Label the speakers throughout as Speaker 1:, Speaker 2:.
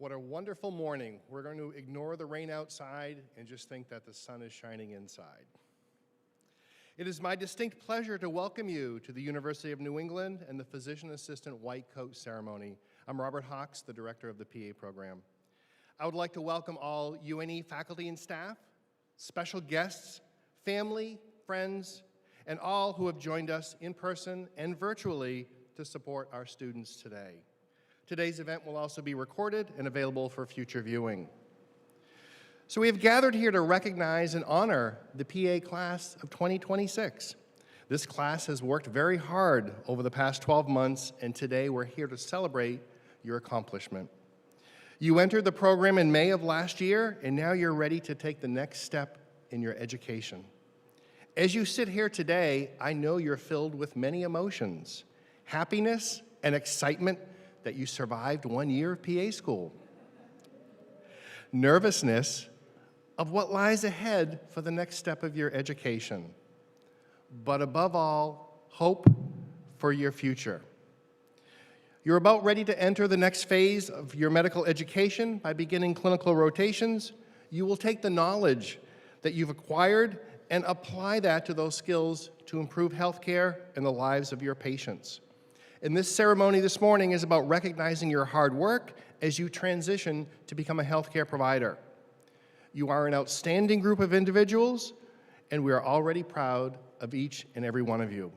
Speaker 1: What a wonderful morning. We're going to ignore the rain outside and just think that the sun is shining inside. It is my distinct pleasure to welcome you to the University of New England and the Physician Assistant White Coat Ceremony. I'm Robert Hawks, the director of the PA program. I would like to welcome all UNE faculty and staff, special guests, family, friends, and all who have joined us in person and virtually to support our students today. Today's event will also be recorded and available for future viewing. So we have gathered here to recognize and honor the PA class of 2026. This class has worked very hard over the past 12 months, and today we're here to celebrate your accomplishment. You entered the program in May of last year, and now you're ready to take the next step in your education. As you sit here today, I know you're filled with many emotions, happiness and excitement that you survived 1 year of PA school, nervousness of what lies ahead for the next step of your education, but above all, hope for your future. You're about ready to enter the next phase of your medical education by beginning clinical rotations. You will take the knowledge that you've acquired and apply that to those skills to improve healthcare and the lives of your patients. And this ceremony this morning is about recognizing your hard work as you transition to become a healthcare provider. You are an outstanding group of individuals, and we are already proud of each and every one of you.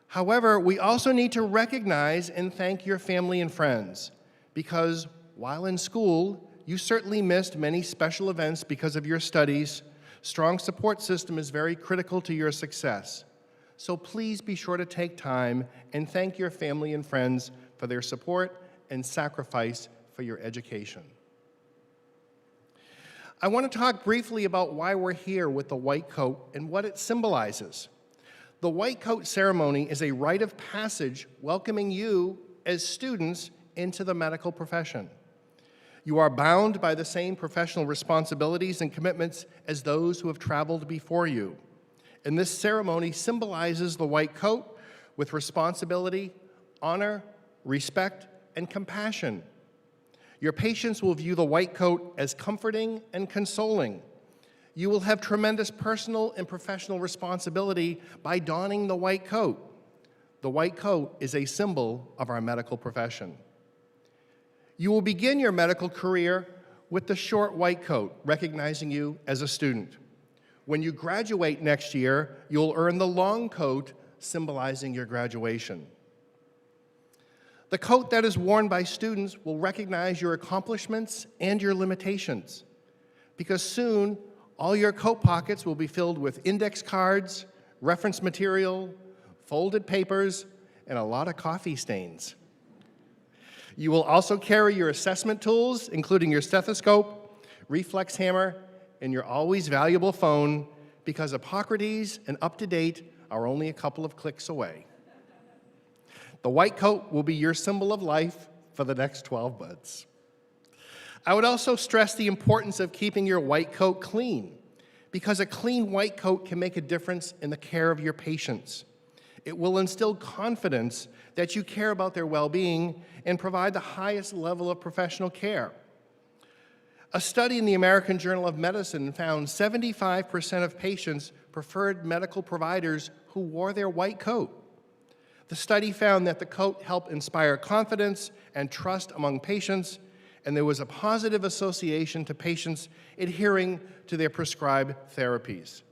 Speaker 1: However, we also need to recognize and thank your family and friends, because while in school, you certainly missed many special events because of your studies. Strong support system is very critical to your success. So please be sure to take time and thank your family and friends for their support and sacrifice for your education. I want to talk briefly about why we're here with the white coat and what it symbolizes. The white coat ceremony is a rite of passage welcoming you as students into the medical profession. You are bound by the same professional responsibilities and commitments as those who have traveled before you. And this ceremony symbolizes the white coat with responsibility, honor, respect, and compassion. Your patients will view the white coat as comforting and consoling. You will have tremendous personal and professional responsibility by donning the white coat. The white coat is a symbol of our medical profession. You will begin your medical career with the short white coat, recognizing you as a student. When you graduate next year, you'll earn the long coat, symbolizing your graduation. The coat that is worn by students will recognize your accomplishments and your limitations, because soon all your coat pockets will be filled with index cards, reference material, folded papers, and a lot of coffee stains. You will also carry your assessment tools, including your stethoscope, reflex hammer, and your always valuable phone, because Hippocrates and UpToDate are only a couple of clicks away. The white coat will be your symbol of life for the next 12 months. I would also stress the importance of keeping your white coat clean, because a clean white coat can make a difference in the care of your patients. It will instill confidence that you care about their well-being and provide the highest level of professional care. A study in the American Journal of Medicine found 75% of patients preferred medical providers who wore their white coat. The study found that the coat helped inspire confidence and trust among patients, and there was a positive association to patients adhering to their prescribed therapies.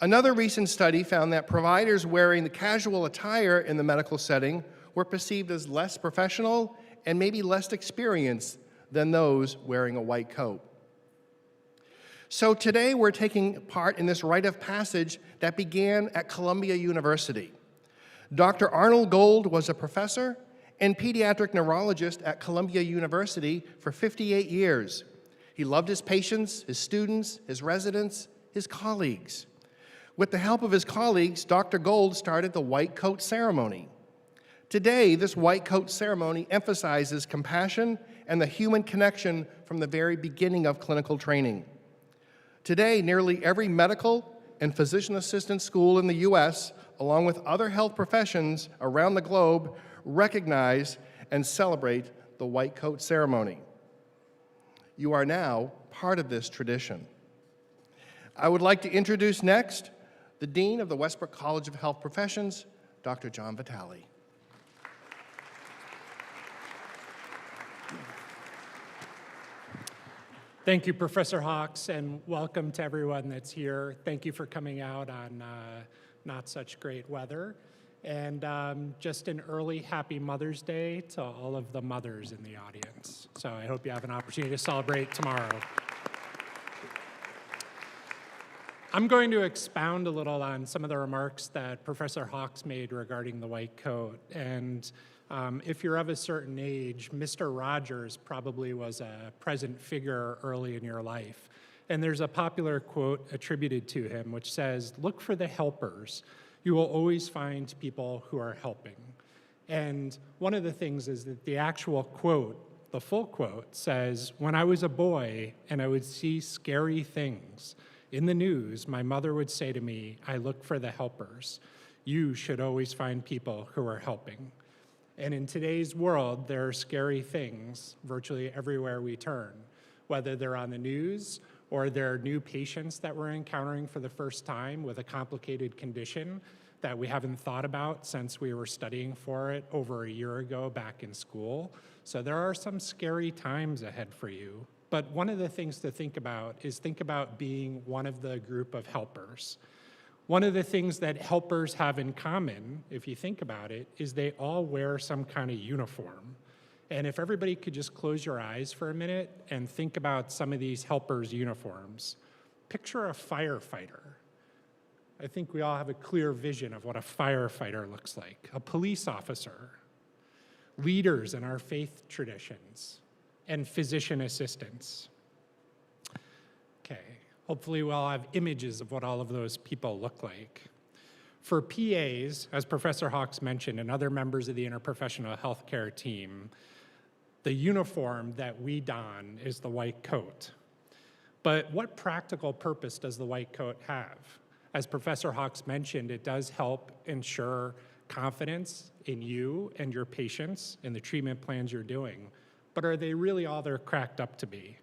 Speaker 1: Another recent study found that providers wearing the casual attire in the medical setting were perceived as less professional and maybe less experienced than those wearing a white coat. So today we're taking part in this rite of passage that began at Columbia University. Dr. Arnold Gold was a professor and pediatric neurologist at Columbia University for 58 years. He loved his patients, his students, his residents, his colleagues. With the help of his colleagues, Dr. Gold started the white coat ceremony. Today, this white coat ceremony emphasizes compassion and the human connection from the very beginning of clinical training. Today, nearly every medical and physician assistant school in the U.S., along with other health professions around the globe, recognize and celebrate the white coat ceremony. You are now part of this tradition. I would like to introduce next the Dean of the Westbrook College of Health Professions, Dr. John Vitale.
Speaker 2: Thank you, Professor Hawks, and welcome to everyone that's here. Thank you for coming out on not such great weather. And just an early happy Mother's Day to all of the mothers in the audience. So I hope you have an opportunity to celebrate tomorrow. I'm going to expound a little on some of the remarks that Professor Hawks made regarding the white coat. And if you're of a certain age, Mr. Rogers probably was a present figure early in your life. And there's a popular quote attributed to him which says, "Look for the helpers. You will always find people who are helping." And one of the things is that the actual quote, the full quote, says, "When I was a boy and I would see scary things in the news, my mother would say to me, 'I look for the helpers.' You should always find people who are helping." And in today's world, there are scary things virtually everywhere we turn, whether they're on the news or there are new patients that we're encountering for the first time with a complicated condition that we haven't thought about since we were studying for it over a year ago back in school. So there are some scary times ahead for you. But one of the things to think about is think about being one of the group of helpers. One of the things that helpers have in common, if you think about it, is they all wear some kind of uniform. And if everybody could just close your eyes for a minute and think about some of these helpers' uniforms. Picture a firefighter. I think we all have a clear vision of what a firefighter looks like. A police officer, leaders in our faith traditions, and physician assistants. Okay. Hopefully we'll have images of what all of those people look like. For PAs, as Professor Hawks mentioned, and other members of the interprofessional healthcare team, the uniform that we don is the white coat. But what practical purpose does the white coat have? As Professor Hawks mentioned, it does help ensure confidence in you and your patients in the treatment plans you're doing. But are they really all they're cracked up to be?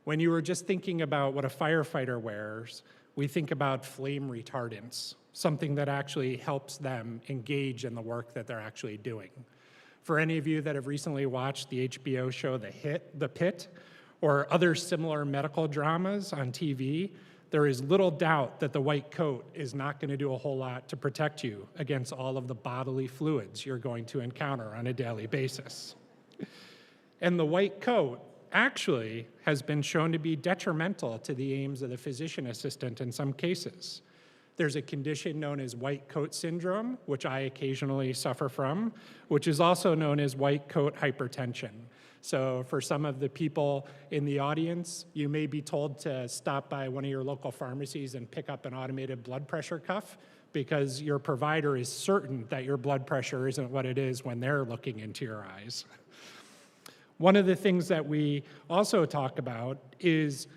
Speaker 2: When you were just thinking about what a firefighter wears, we think about flame retardants, something that actually helps them engage in the work that they're actually doing. For any of you that have recently watched the HBO show The Pit, or other similar medical dramas on TV, there is little doubt that the white coat is not going to do a whole lot to protect you against all of the bodily fluids you're going to encounter on a daily basis. And the white coat actually has been shown to be detrimental to the aims of the physician assistant in some cases. There's a condition known as white coat syndrome, which I occasionally suffer from, which is also known as white coat hypertension. So for some of the people in the audience, you may be told to stop by one of your local pharmacies and pick up an automated blood pressure cuff because your provider is certain that your blood pressure isn't what it is when they're looking into your eyes. One of the things that we also talk about is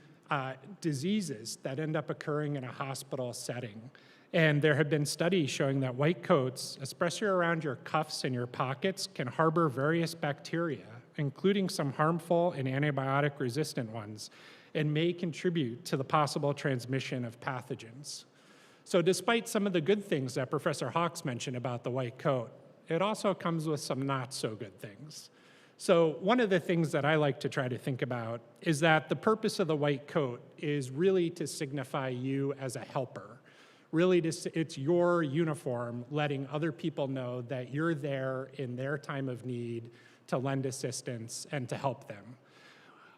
Speaker 2: diseases that end up occurring in a hospital setting. And there have been studies showing that white coats, especially around your cuffs and your pockets, can harbor various bacteria, including some harmful and antibiotic-resistant ones, and may contribute to the possible transmission of pathogens. So despite some of the good things that Professor Hawks mentioned about the white coat, it also comes with some not so good things. So one of the things that I like to try to think about is that the purpose of the white coat is really to signify you as a helper. Really, it's your uniform letting other people know that you're there in their time of need to lend assistance and to help them.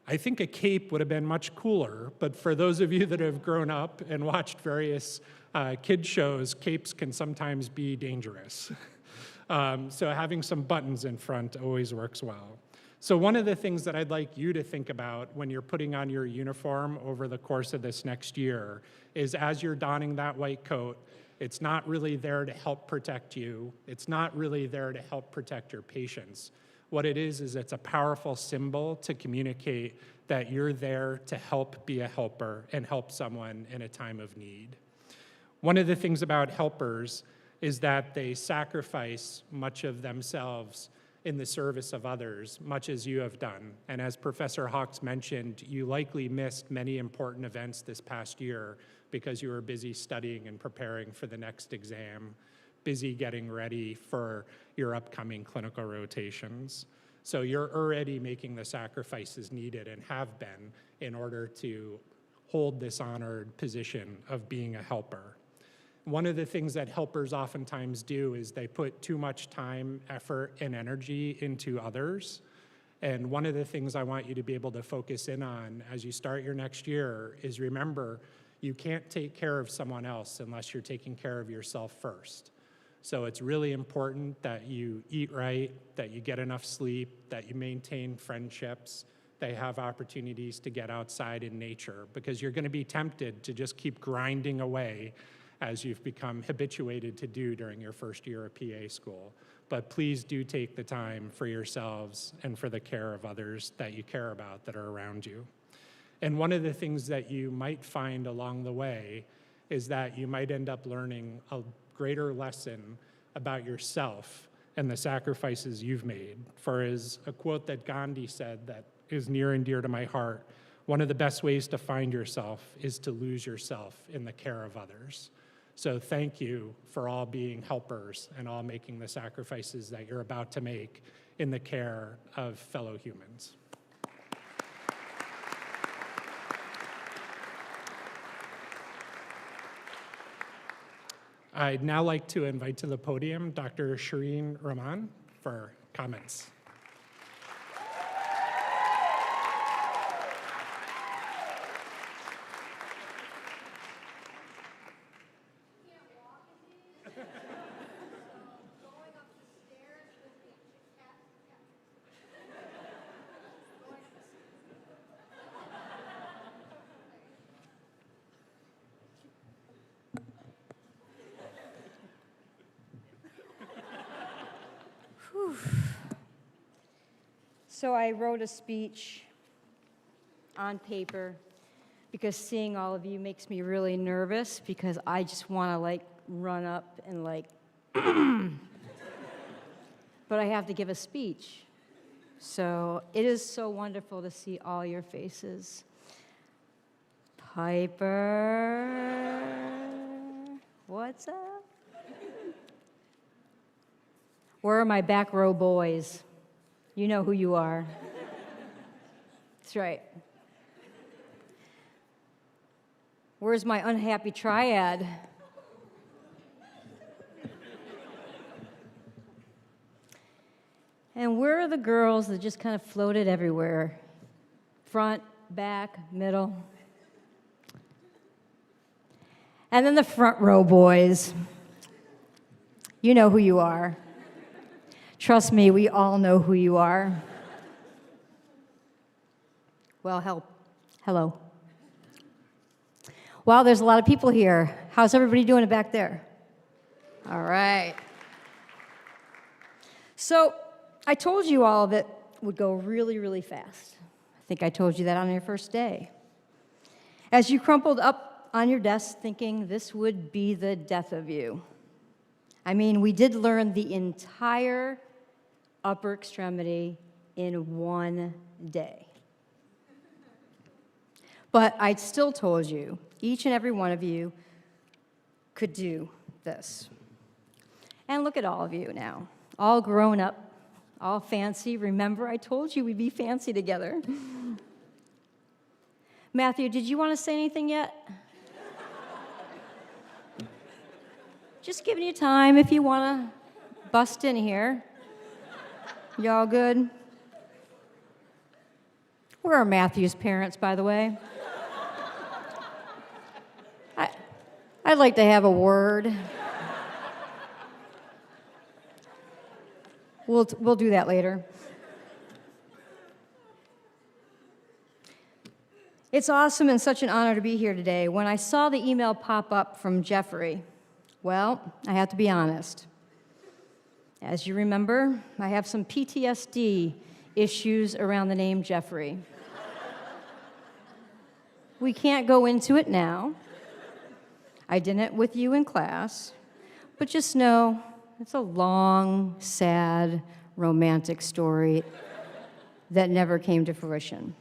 Speaker 2: I think a cape would have been much cooler, but for those of you that have grown up and watched various kid shows, capes can sometimes be dangerous. So having some buttons in front always works well. So one of the things that I'd like you to think about when you're putting on your uniform over the course of this next year is as you're donning that white coat, it's not really there to help protect you. It's not really there to help protect your patients. What it is it's a powerful symbol to communicate that you're there to help be a helper and help someone in a time of need. One of the things about helpers is that they sacrifice much of themselves in the service of others, much as you have done. And as Professor Hawks mentioned, you likely missed many important events this past year because you were busy studying and preparing for the next exam, busy getting ready for your upcoming clinical rotations. So you're already making the sacrifices needed and have been in order to hold this honored position of being a helper. One of the things that helpers oftentimes do is they put too much time, effort, and energy into others. And one of the things I want you to be able to focus in on as you start your next year is remember, you can't take care of someone else unless you're taking care of yourself first. So it's really important that you eat right, that you get enough sleep, that you maintain friendships, that you have opportunities to get outside in nature, because you're going to be tempted to just keep grinding away as you've become habituated to do during your first year of PA school. But please do take the time for yourselves and for the care of others that you care about that are around you. And one of the things that you might find along the way is that you might end up learning a greater lesson about yourself and the sacrifices you've made. For as a quote that Gandhi said that is near and dear to my heart, one of the best ways to find yourself is to lose yourself in the care of others. So thank you for all being helpers and all making the sacrifices that you're about to make in the care of fellow humans. I'd now like to invite to the podium Dr. Shireen Rahman for comments.
Speaker 3: So I wrote a speech on paper because seeing all of you makes me really nervous because I just want to like run up and like, but I have to give a speech. So it is so wonderful to see all your faces. Piper, what's up? Where are my back row boys? You know who you are. That's right. Where's my unhappy triad? And where are the girls that just kind of floated everywhere? Front, back, middle. And then the front row boys. You know who you are. Trust me, we all know who you are. Well, hello. Wow, there's a lot of people here. How's everybody doing back there? All right. So I told you all of it would go really, really fast. I think I told you that on your first day. As you crumpled up on your desk thinking this would be the death of you. I mean, we did learn the entire upper extremity in one day. But I still told you, each and every one of you could do this. And look at all of you now, all grown up, all fancy. Remember, I told you we'd be fancy together. Matthew, did you want to say anything yet? Just giving you time if you want to bust in here. Y'all good? Where are Matthew's parents, by the way? I'd like to have a word. We'll do that later. It's awesome and such an honor to be here today. When I saw the email pop up from Jeffrey, well, I have to be honest. As you remember, I have some PTSD issues around the name Jeffrey. We can't go into it now. I didn't with you in class, but just know it's a long, sad romantic story that never came to fruition.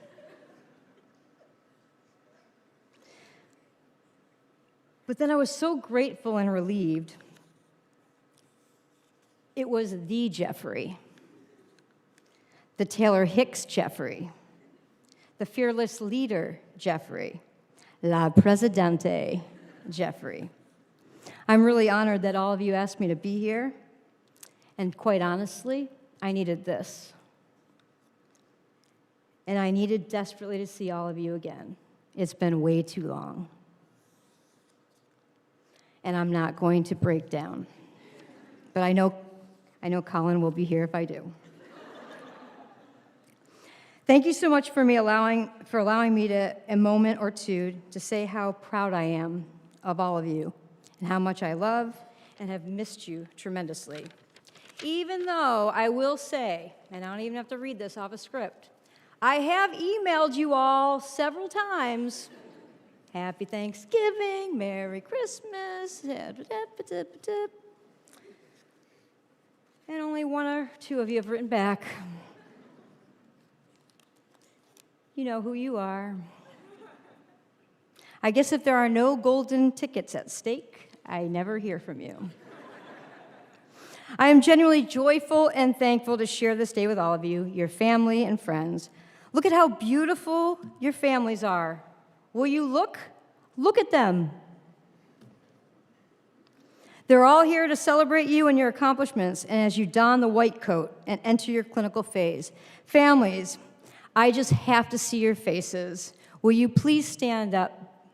Speaker 3: But then I was so grateful and relieved. It was the Jeffrey, the Taylor Hicks Jeffrey, the fearless leader Jeffrey, La Presidente Jeffrey. I'm really honored that all of you asked me to be here, and quite honestly, I needed this. And I needed desperately to see all of you again. It's been way too long. And I'm not going to break down. But I know Colin will be here if I do. Thank you so much for allowing me to a moment or two to say how proud I am of all of you and how much I love and have missed you tremendously. Even though I will say, and I don't even have to read this off a script, I have emailed you all several times. Happy Thanksgiving, Merry Christmas, and only one or two of you have written back. You know who you are. I guess if there are no golden tickets at stake, I never hear from you. I am genuinely joyful and thankful to share this day with all of you, your family and friends. Look at how beautiful your families are. Will you look? Look at them. They're all here to celebrate you and your accomplishments and as you don the white coat and enter your clinical phase. Families, I just have to see your faces. Will you please stand up?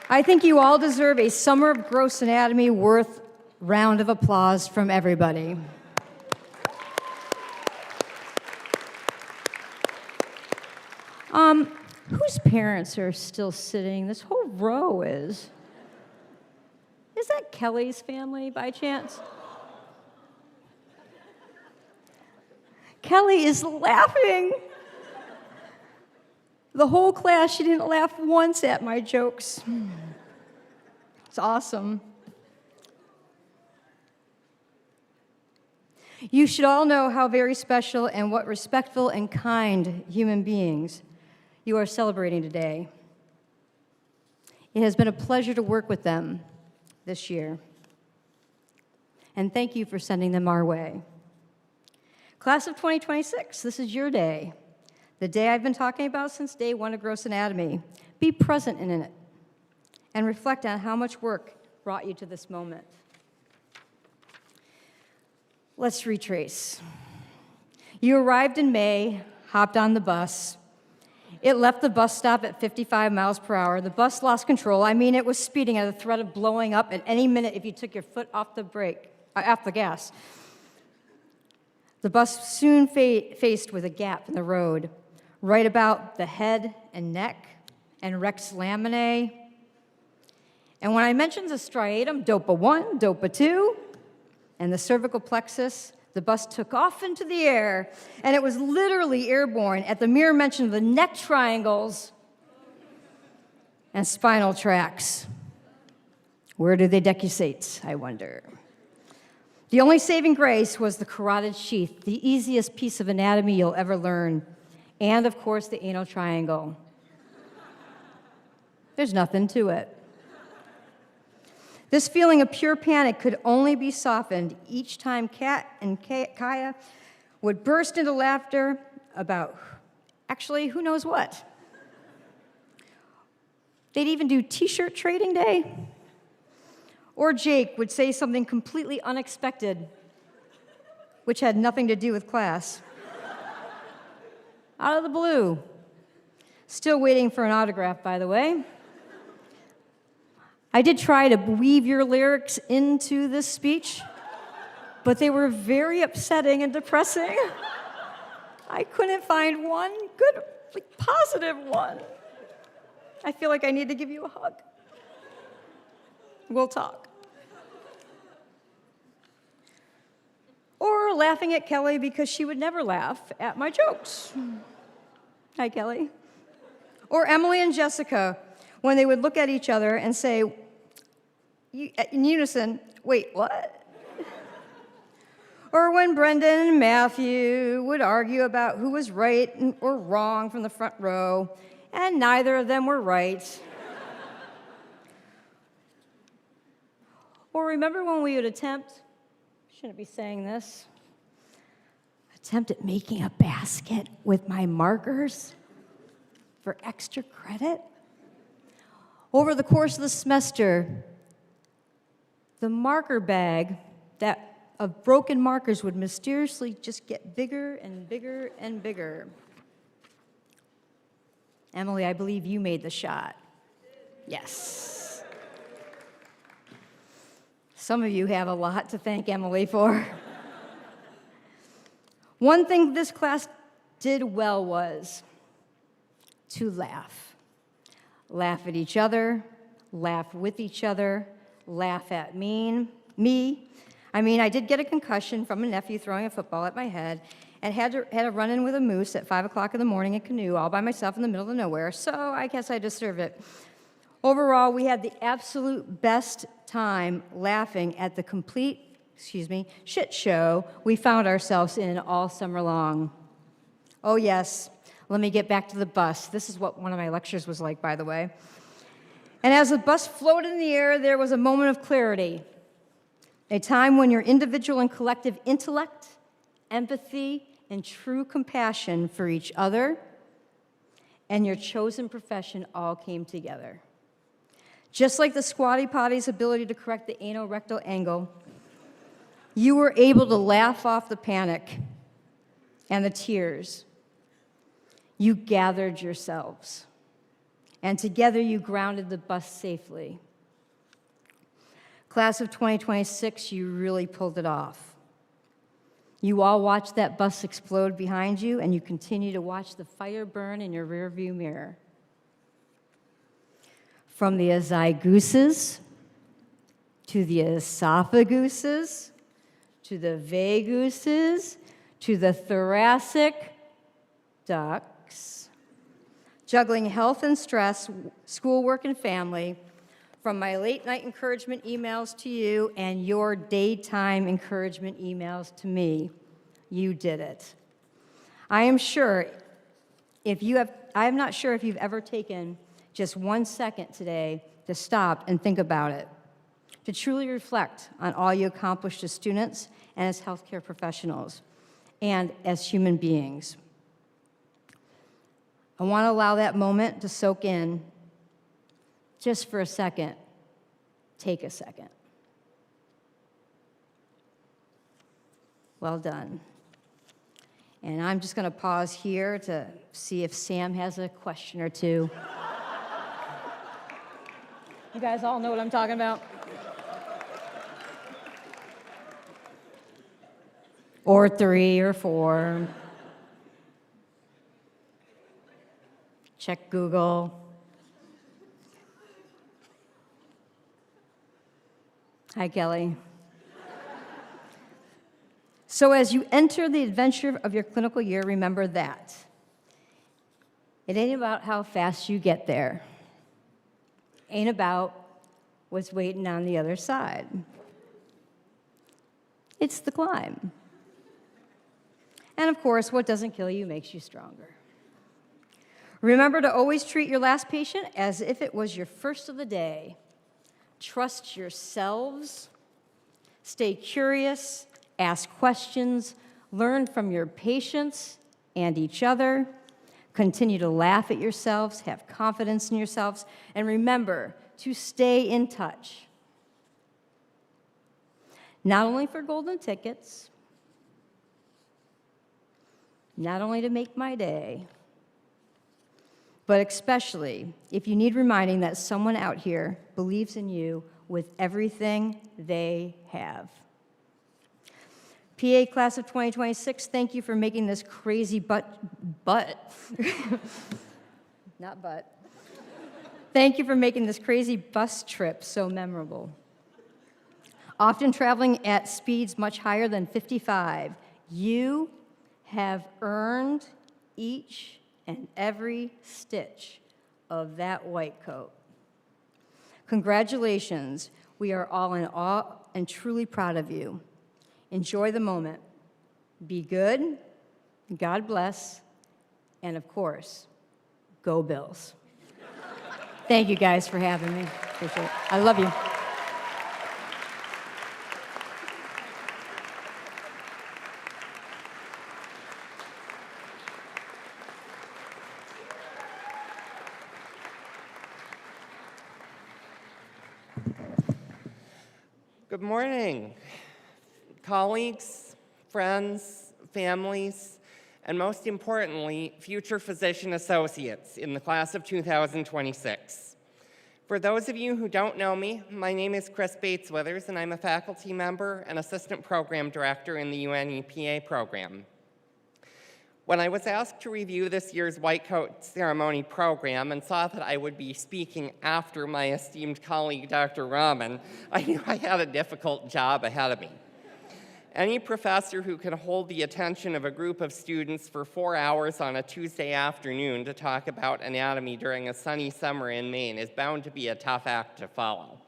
Speaker 3: I think you all deserve a summer of gross anatomy worth round of applause from everybody. Whose parents are still sitting? This whole row is. Is that Kelly's family by chance? Kelly is laughing. The whole class, she didn't laugh once at my jokes. It's awesome. You should all know how very special and what respectful and kind human beings you are celebrating today. It has been a pleasure to work with them this year. And thank you for sending them our way. Class of 2026, this is your day. The day I've been talking about since day one of gross anatomy. Be present in it and reflect on how much work brought you to this moment. Let's retrace. You arrived in May, hopped on the bus. It left the bus stop at 55 miles per hour. The bus lost control. I mean, it was speeding at the threat of blowing up at any minute if you took your foot off the gas. The bus soon faced with a gap in the road, right about the head and neck and Rex laminae. And when I mentioned the striatum, DOPA 1, DOPA 2, and the cervical plexus, the bus took off into the air, and it was literally airborne at the mere mention of the neck triangles and spinal tracts. Where do they decussate, I wonder? The only saving grace was the carotid sheath, the easiest piece of anatomy you'll ever learn, and, of course, the anal triangle. There's nothing to it. This feeling of pure panic could only be softened each time Kat and Kaya would burst into laughter about, actually, who knows what. They'd even do t-shirt trading day. Or Jake would say something completely unexpected, which had nothing to do with class. Out of the blue. Still waiting for an autograph, by the way. I did try to weave your lyrics into this speech, but they were very upsetting and depressing. I couldn't find one good, positive one. I feel like I need to give you a hug. We'll talk. Or laughing at Kelly because she would never laugh at my jokes. Hi, Kelly. Or Emily and Jessica, when they would look at each other and say, in unison, wait, what? Or when Brendan and Matthew would argue about who was right or wrong from the front row, and neither of them were right. Or remember when we would shouldn't be saying this, attempt at making a basket with my markers for extra credit? Over the course of the semester, the marker bag of broken markers would mysteriously just get bigger and bigger and bigger. Emily, I believe you made the shot. Yes. Some of you have a lot to thank Emily for. One thing this class did well was to laugh. Laugh at each other, laugh with each other, laugh at me. I did get a concussion from a nephew throwing a football at my head and had a run-in with a moose at 5 o'clock in the morning in a canoe all by myself in the middle of nowhere, so I guess I deserve it. Overall, we had the absolute best time laughing at the complete, shit show we found ourselves in all summer long. Oh yes, let me get back to the bus. This is what one of my lectures was like, by the way. And as the bus floated in the air, there was a moment of clarity. A time when your individual and collective intellect, empathy, and true compassion for each other and your chosen profession all came together. Just like the squatty potty's ability to correct the anorectal angle, you were able to laugh off the panic and the tears. You gathered yourselves, and together you grounded the bus safely. Class of 2026, you really pulled it off. You all watched that bus explode behind you, and you continue to watch the fire burn in your rearview mirror. From the azygooses, to the esophaguses, to the vaguses, to the thoracic ducts, juggling health and stress, schoolwork and family, from my late night encouragement emails to you and your daytime encouragement emails to me, you did it. I'm not sure if you've ever taken just 1 second today to stop and think about it, to truly reflect on all you accomplished as students and as healthcare professionals and as human beings. I want to allow that moment to soak in just for a second. Take a second. Well done. And I'm just going to pause here to see if Sam has a question or two. You guys all know what I'm talking about? Or 3 or 4. Check Google. Hi, Kelly. So as you enter the adventure of your clinical year, remember that it ain't about how fast you get there. Ain't about what's waiting on the other side. It's the climb. And of course, what doesn't kill you makes you stronger. Remember to always treat your last patient as if it was your first of the day. Trust yourselves, stay curious, ask questions, learn from your patients and each other, continue to laugh at yourselves, have confidence in yourselves, and remember to stay in touch. Not only for golden tickets, not only to make my day, but especially if you need reminding that someone out here believes in you with everything they have. PA Class of 2026, thank you for making this crazy Thank you for making this crazy bus trip so memorable. Often traveling at speeds much higher than 55, you have earned each and every stitch of that white coat. Congratulations. We are all in awe and truly proud of you. Enjoy the moment. Be good, God bless, and of course, go Bills. Thank you guys for having me. Appreciate it. I love you.
Speaker 4: Good morning, colleagues, friends, families, and most importantly, future physician associates in the class of 2026. For those of you who don't know me, my name is Chris Bates-Withers, and I'm a faculty member and assistant program director in the UNE PA program. When I was asked to review this year's White Coat Ceremony program and saw that I would be speaking after my esteemed colleague, Dr. Rahman, I knew I had a difficult job ahead of me. Any professor who can hold the attention of a group of students for 4 hours on a Tuesday afternoon to talk about anatomy during a sunny summer in Maine is bound to be a tough act to follow.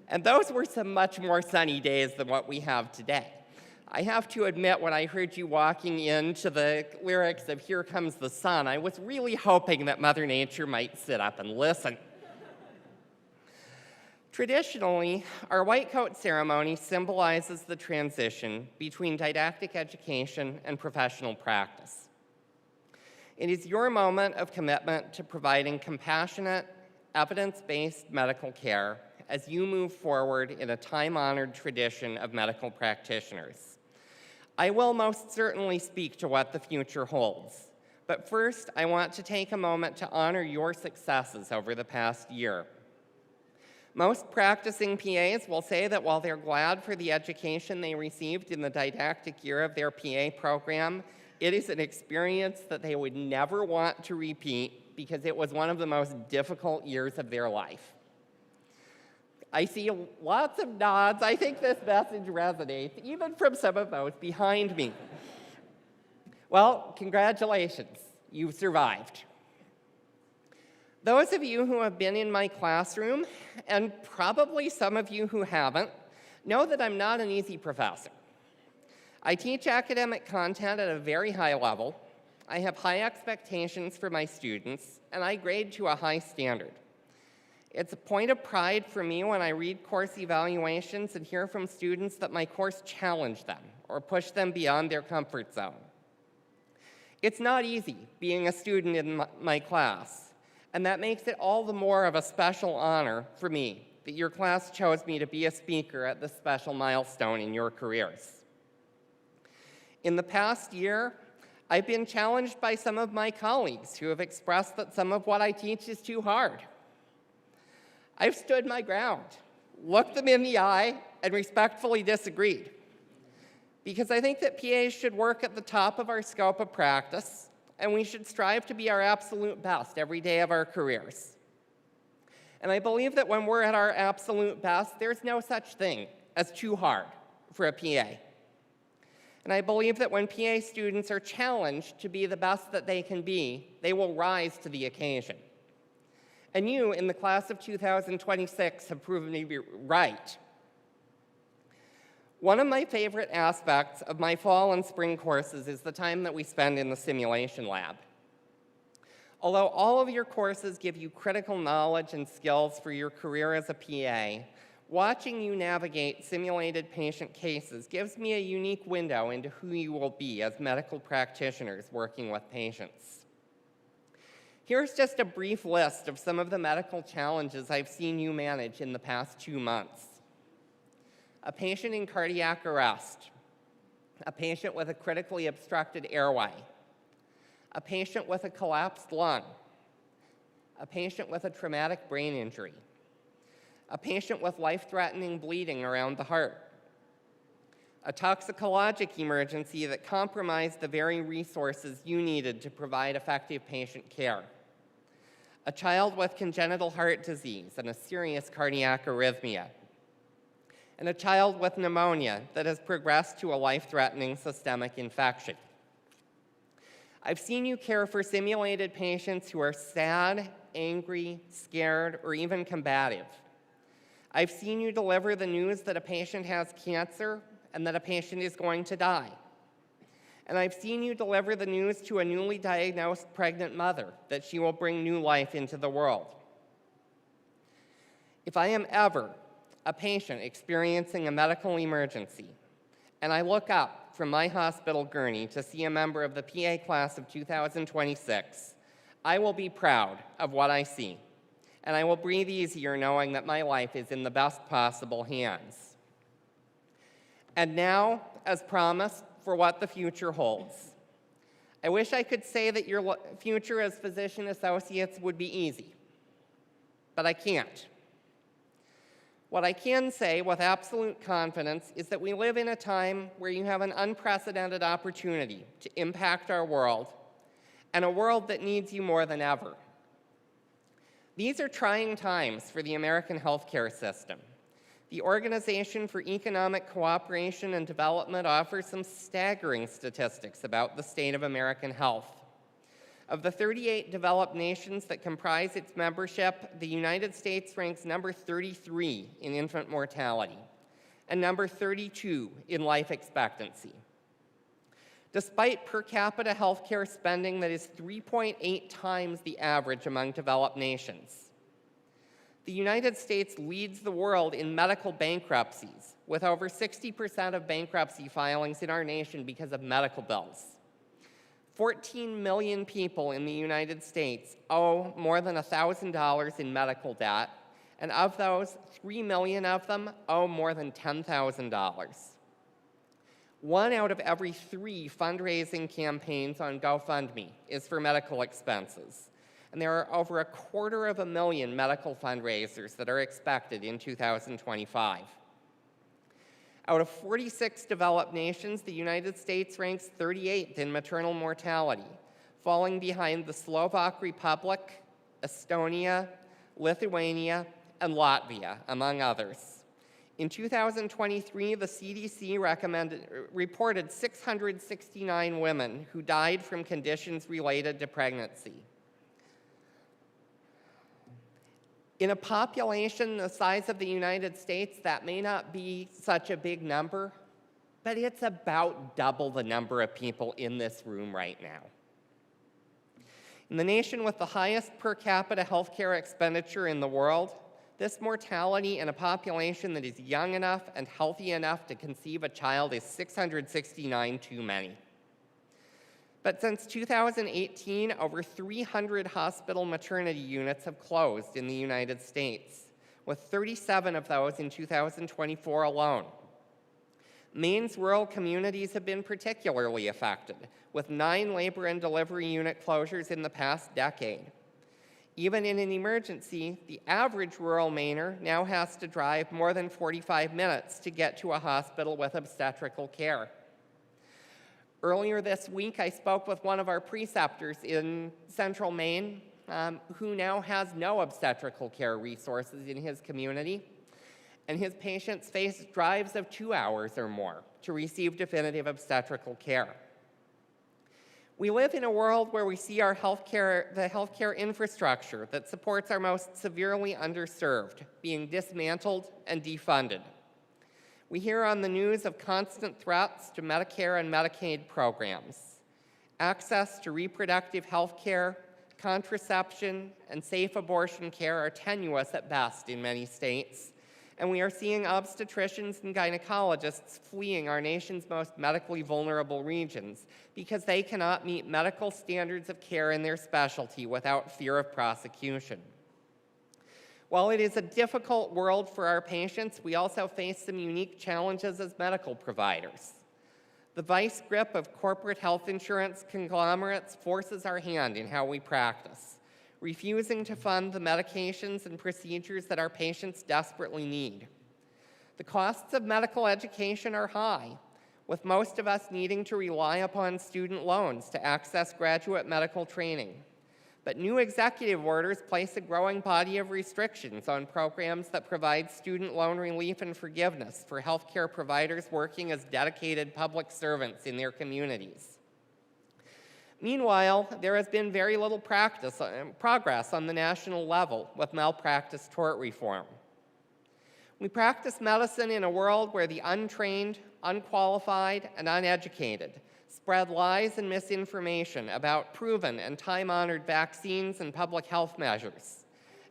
Speaker 4: And those were some much more sunny days than what we have today. I have to admit, when I heard you walking into the lyrics of Here Comes the Sun, I was really hoping that Mother Nature might sit up and listen. Traditionally, our White Coat Ceremony symbolizes the transition between didactic education and professional practice. It is your moment of commitment to providing compassionate, evidence-based medical care as you move forward in a time-honored tradition of medical practitioners. I will most certainly speak to what the future holds, but first I want to take a moment to honor your successes over the past year. Most practicing PAs will say that while they're glad for the education they received in the didactic year of their PA program, it is an experience that they would never want to repeat because it was one of the most difficult years of their life. I see lots of nods. I think this message resonates, even from some of those behind me. Well, congratulations, you've survived. Those of you who have been in my classroom, and probably some of you who haven't, know that I'm not an easy professor. I teach academic content at a very high level, I have high expectations for my students, and I grade to a high standard. It's a point of pride for me when I read course evaluations and hear from students that my course challenged them or pushed them beyond their comfort zone. It's not easy being a student in my class, and that makes it all the more of a special honor for me that your class chose me to be a speaker at this special milestone in your careers. In the past year, I've been challenged by some of my colleagues who have expressed that some of what I teach is too hard. I've stood my ground, looked them in the eye, and respectfully disagreed. Because I think that PAs should work at the top of our scope of practice, and we should strive to be our absolute best every day of our careers. And I believe that when we're at our absolute best, there's no such thing as too hard for a PA. And I believe that when PA students are challenged to be the best that they can be, they will rise to the occasion. And you, in the class of 2026, have proven me right. One of my favorite aspects of my fall and spring courses is the time that we spend in the simulation lab. Although all of your courses give you critical knowledge and skills for your career as a PA, watching you navigate simulated patient cases gives me a unique window into who you will be as medical practitioners working with patients. Here's just a brief list of some of the medical challenges I've seen you manage in the past 2 months. A patient in cardiac arrest, a patient with a critically obstructed airway, a patient with a collapsed lung, a patient with a traumatic brain injury, a patient with life-threatening bleeding around the heart, a toxicologic emergency that compromised the very resources you needed to provide effective patient care, a child with congenital heart disease and a serious cardiac arrhythmia, and a child with pneumonia that has progressed to a life-threatening systemic infection. I've seen you care for simulated patients who are sad, angry, scared, or even combative. I've seen you deliver the news that a patient has cancer and that a patient is going to die. And I've seen you deliver the news to a newly diagnosed pregnant mother that she will bring new life into the world. If I am ever a patient experiencing a medical emergency, and I look up from my hospital gurney to see a member of the PA class of 2026, I will be proud of what I see, and I will breathe easier knowing that my life is in the best possible hands. And now, as promised, for what the future holds. I wish I could say that your future as physician associates would be easy, but I can't. What I can say with absolute confidence is that we live in a time where you have an unprecedented opportunity to impact our world, and a world that needs you more than ever. These are trying times for the American healthcare system. The Organization for Economic Cooperation and Development offers some staggering statistics about the state of American health. Of the 38 developed nations that comprise its membership, the United States ranks number 33 in infant mortality and number 32 in life expectancy. Despite per capita healthcare spending that is 3.8 times the average among developed nations, the United States leads the world in medical bankruptcies, with over 60% of bankruptcy filings in our nation because of medical bills. 14 million people in the United States owe more than $1,000 in medical debt, and of those, 3 million of them owe more than $10,000. 1 out of every 3 fundraising campaigns on GoFundMe is for medical expenses. And there are over 250,000 medical fundraisers that are expected in 2025. Out of 46 developed nations, the United States ranks 38th in maternal mortality, falling behind the Slovak Republic, Estonia, Lithuania, and Latvia, among others. In 2023, the CDC reported 669 women who died from conditions related to pregnancy. In a population the size of the United States, that may not be such a big number, but it's about double the number of people in this room right now. In the nation with the highest per capita healthcare expenditure in the world, this mortality in a population that is young enough and healthy enough to conceive a child is 669 too many. But since 2018, over 300 hospital maternity units have closed in the United States, with 37 of those in 2024 alone. Maine's rural communities have been particularly affected, with 9 labor and delivery unit closures in the past decade. Even in an emergency, the average rural Mainer now has to drive more than 45 minutes to get to a hospital with obstetrical care. Earlier this week, I spoke with one of our preceptors in central Maine who now has no obstetrical care resources in his community, and his patients face drives of 2 hours or more to receive definitive obstetrical care. We live in a world where we see the healthcare infrastructure that supports our most severely underserved being dismantled and defunded. We hear on the news of constant threats to Medicare and Medicaid programs. Access to reproductive health care, contraception, and safe abortion care are tenuous at best in many states, and we are seeing obstetricians and gynecologists fleeing our nation's most medically vulnerable regions because they cannot meet medical standards of care in their specialty without fear of prosecution. While it is a difficult world for our patients, we also face some unique challenges as medical providers. The vice grip of corporate health insurance conglomerates forces our hand in how we practice, refusing to fund the medications and procedures that our patients desperately need. The costs of medical education are high, with most of us needing to rely upon student loans to access graduate medical training. But new executive orders place a growing body of restrictions on programs that provide student loan relief and forgiveness for healthcare providers working as dedicated public servants in their communities. Meanwhile, there has been very little progress on the national level with malpractice tort reform. We practice medicine in a world where the untrained, unqualified, and uneducated spread lies and misinformation about proven and time-honored vaccines and public health measures,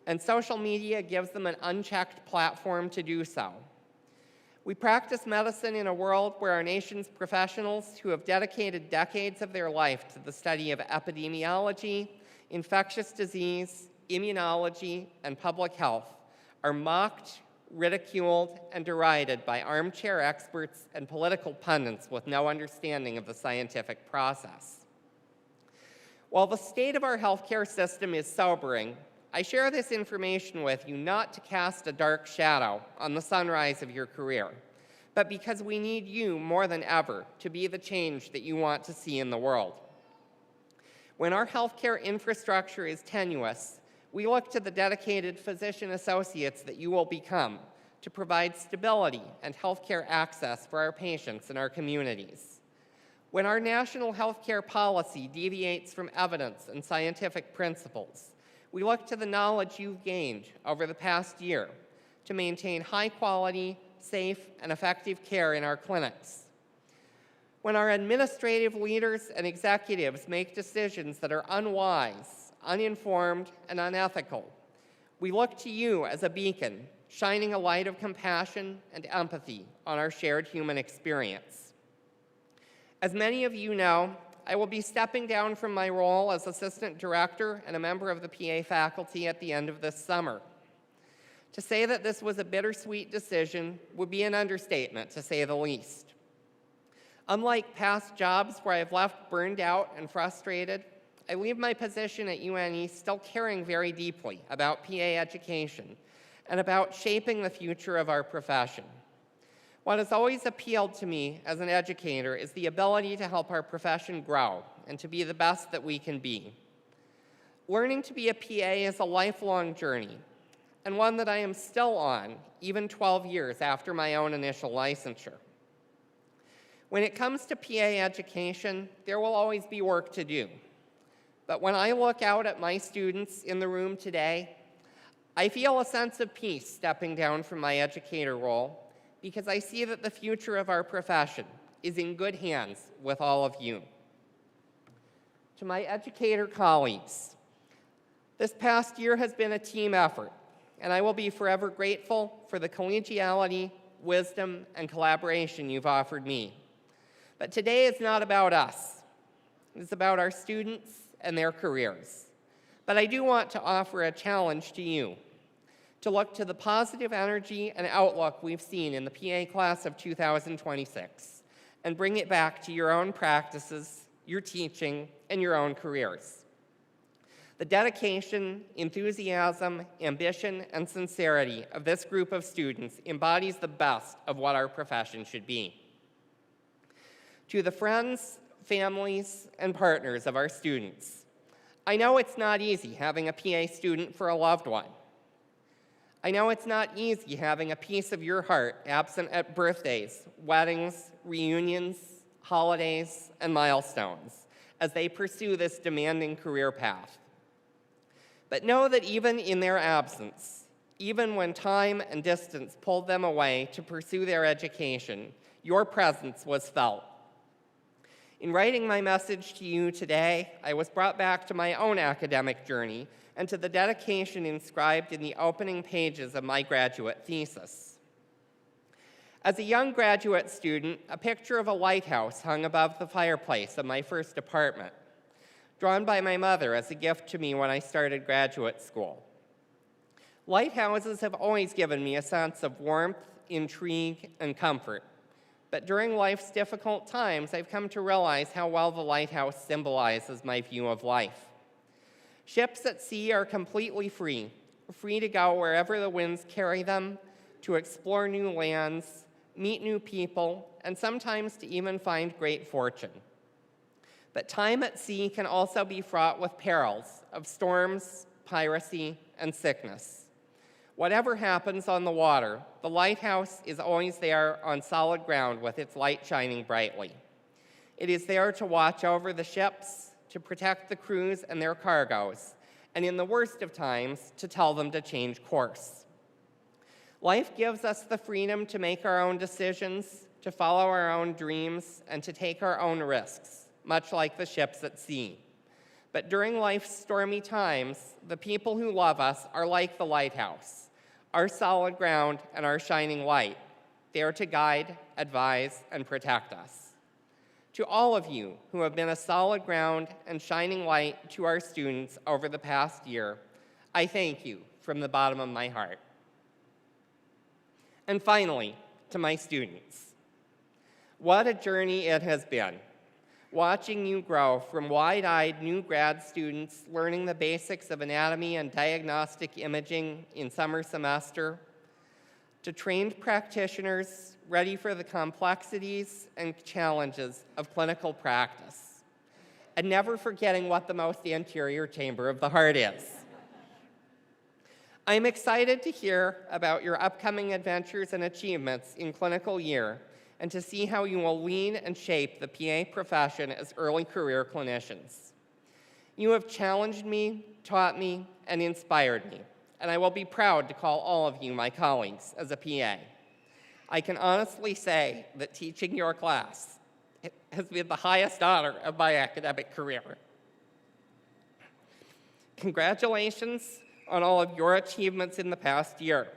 Speaker 4: and social media gives them an unchecked platform to do so. We practice medicine in a world where our nation's professionals who have dedicated decades of their life to the study of epidemiology, infectious disease, immunology, and public health are mocked, ridiculed, and derided by armchair experts and political pundits with no understanding of the scientific process. While the state of our healthcare system is sobering, I share this information with you not to cast a dark shadow on the sunrise of your career, but because we need you more than ever to be the change that you want to see in the world. When our healthcare infrastructure is tenuous, we look to the dedicated physician associates that you will become to provide stability and healthcare access for our patients and our communities. When our national healthcare policy deviates from evidence and scientific principles, we look to the knowledge you've gained over the past year to maintain high quality, safe, and effective care in our clinics. When our administrative leaders and executives make decisions that are unwise, uninformed, and unethical, we look to you as a beacon, shining a light of compassion and empathy on our shared human experience. As many of you know, I will be stepping down from my role as Assistant Director and a member of the PA faculty at the end of this summer. To say that this was a bittersweet decision would be an understatement, to say the least. Unlike past jobs where I've left burned out and frustrated, I leave my position at UNE still caring very deeply about PA education and about shaping the future of our profession. What has always appealed to me as an educator is the ability to help our profession grow and to be the best that we can be. Learning to be a PA is a lifelong journey, and one that I am still on, even 12 years after my own initial licensure. When it comes to PA education, there will always be work to do. But when I look out at my students in the room today, I feel a sense of peace stepping down from my educator role because I see that the future of our profession is in good hands with all of you. To my educator colleagues, this past year has been a team effort, and I will be forever grateful for the collegiality, wisdom, and collaboration you've offered me. But today is not about us. It's about our students and their careers. But I do want to offer a challenge to you to look to the positive energy and outlook we've seen in the PA class of 2026 and bring it back to your own practices, your teaching, and your own careers. The dedication, enthusiasm, ambition, and sincerity of this group of students embodies the best of what our profession should be. To the friends, families, and partners of our students, I know it's not easy having a PA student for a loved one. I know it's not easy having a piece of your heart absent at birthdays, weddings, reunions, holidays, and milestones as they pursue this demanding career path. But know that even in their absence, even when time and distance pulled them away to pursue their education, your presence was felt. In writing my message to you today, I was brought back to my own academic journey and to the dedication inscribed in the opening pages of my graduate thesis. As a young graduate student, a picture of a lighthouse hung above the fireplace of my first apartment, drawn by my mother as a gift to me when I started graduate school. Lighthouses have always given me a sense of warmth, intrigue, and comfort. But during life's difficult times, I've come to realize how well the lighthouse symbolizes my view of life. Ships at sea are completely free to go wherever the winds carry them, to explore new lands, meet new people, and sometimes to even find great fortune. But time at sea can also be fraught with perils of storms, piracy, and sickness. Whatever happens on the water, the lighthouse is always there on solid ground with its light shining brightly. It is there to watch over the ships, to protect the crews and their cargoes, and in the worst of times, to tell them to change course. Life gives us the freedom to make our own decisions, to follow our own dreams, and to take our own risks, much like the ships at sea. But during life's stormy times, the people who love us are like the lighthouse, our solid ground and our shining light, there to guide, advise, and protect us. To all of you who have been a solid ground and shining light to our students over the past year, I thank you from the bottom of my heart. And finally, to my students, what a journey it has been, watching you grow from wide-eyed new grad students learning the basics of anatomy and diagnostic imaging in summer semester, to trained practitioners ready for the complexities and challenges of clinical practice, and never forgetting what the most anterior chamber of the heart is. I'm excited to hear about your upcoming adventures and achievements in clinical year and to see how you will lead and shape the PA profession as early career clinicians. You have challenged me, taught me, and inspired me, and I will be proud to call all of you my colleagues as a PA. I can honestly say that teaching your class has been the highest honor of my academic career. Congratulations on all of your achievements in the past year.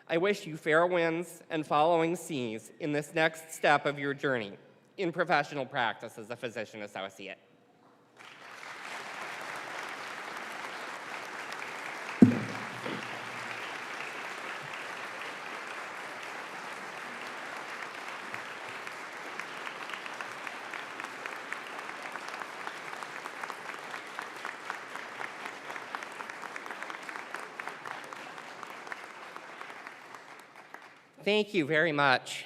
Speaker 4: I wish you fair winds and following seas in this next step of your journey in professional practice as a physician associate. Thank you very much.